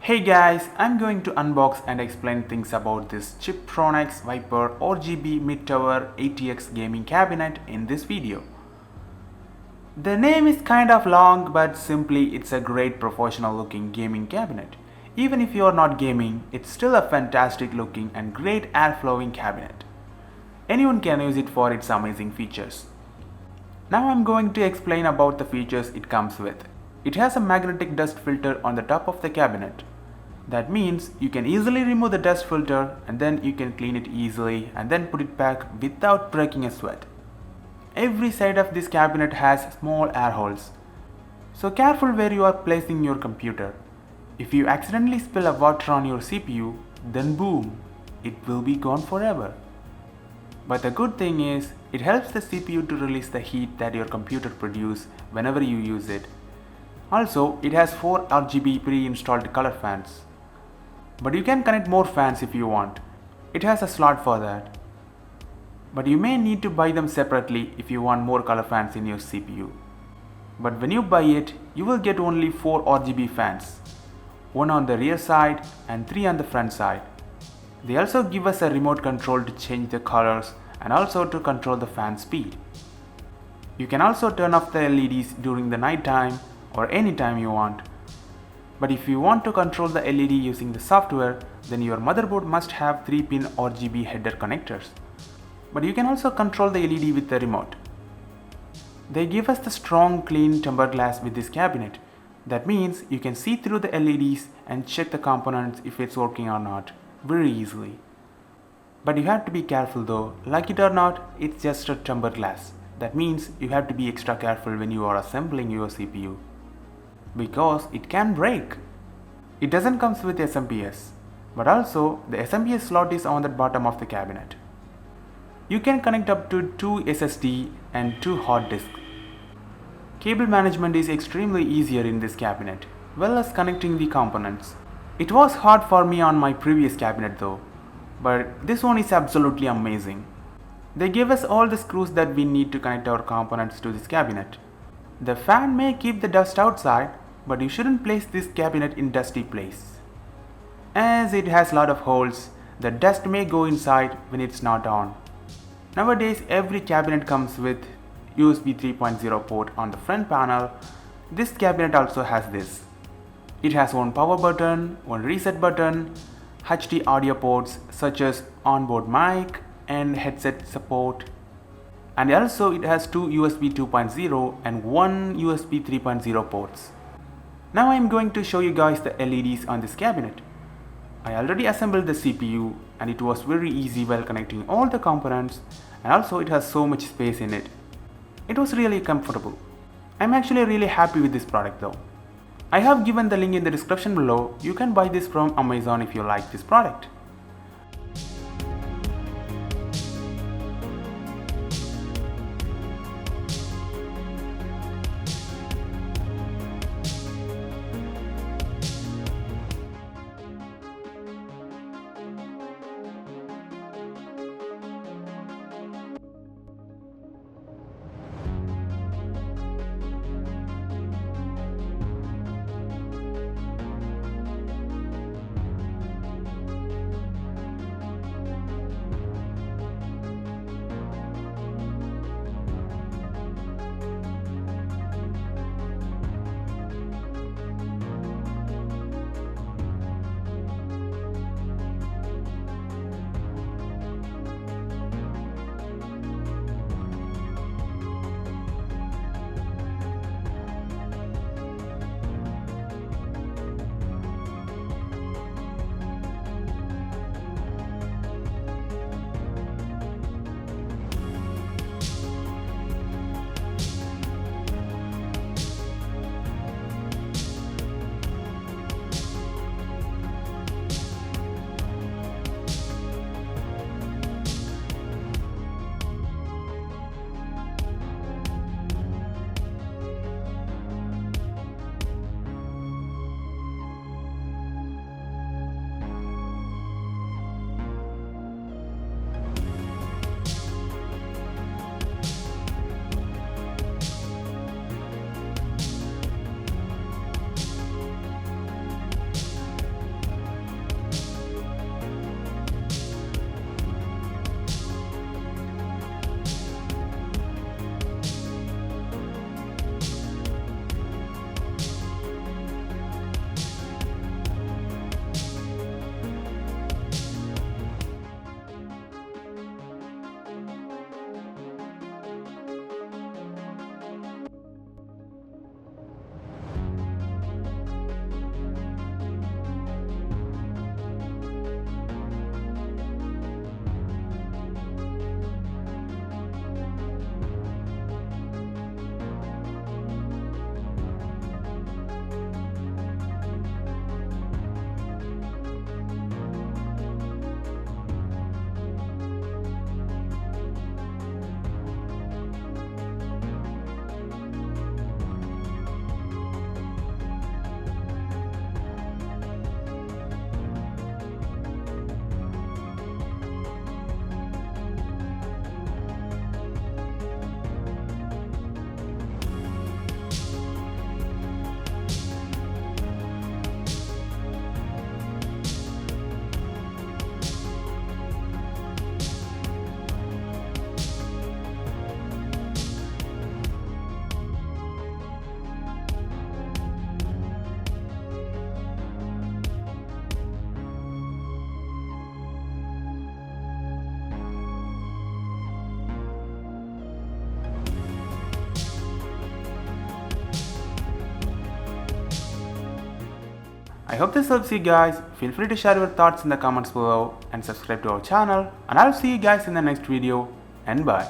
Hey guys, I'm going to unbox and explain things about this Chiptronics Viper RGB Mid-Tower ATX gaming cabinet in this video. The name is kind of long, but simply it's a great professional looking gaming cabinet. Even if you are not gaming, it's still a fantastic looking and great air flowing cabinet. Anyone can use it for its amazing features. Now I'm going to explain about the features it comes with. It has a magnetic dust filter on the top of the cabinet. That means you can easily remove the dust filter and then you can clean it easily and then put it back without breaking a sweat. Every side of this cabinet has small air holes. So careful where you are placing your computer. If you accidentally spill a water on your CPU, then boom, it will be gone forever. But the good thing is, it helps the CPU to release the heat that your computer produces whenever you use it. Also, it has 4 RGB pre-installed color fans. But you can connect more fans if you want. It has a slot for that. But you may need to buy them separately if you want more color fans in your CPU. But when you buy it, you will get only 4 RGB fans. 1 on the rear side and 3 on the front side. They also give us a remote control to change the colors and also to control the fan speed. You can also turn off the LEDs during the night time or any time you want. But if you want to control the LED using the software, then your motherboard must have 3-pin RGB header connectors. But you can also control the LED with the remote. They give us the strong clean tempered glass with this cabinet. That means you can see through the LEDs and check the components if it's working or not very easily. But you have to be careful though, like it or not, it's just a tempered glass. That means you have to be extra careful when you are assembling your CPU. Because it can break. It doesn't come with SMPS, but also the SMPS slot is on the bottom of the cabinet. You can connect up to 2 SSD and 2 hard disks. Cable management is extremely easier in this cabinet, well as connecting the components. It was hard for me on my previous cabinet though, but this one is absolutely amazing. They gave us all the screws that we need to connect our components to this cabinet. The fan may keep the dust outside, but you shouldn't place this cabinet in dusty place. As it has lot of holes, the dust may go inside when it's not on. Nowadays every cabinet comes with USB 3.0 port on the front panel. This cabinet also has this. It has one power button, one reset button, HD audio ports such as onboard mic and headset support. And also it has 2 USB 2.0 and 1 USB 3.0 ports. Now I am going to show you guys the LEDs on this cabinet. I already assembled the CPU and it was very easy while connecting all the components, and also it has so much space in it. It was really comfortable. I'm actually really happy with this product though. I have given the link in the description below. You can buy this from Amazon if you like this product. I hope this helps you guys. Feel free to share your thoughts in the comments below and subscribe to our channel, and I'll see you guys in the next video, and bye.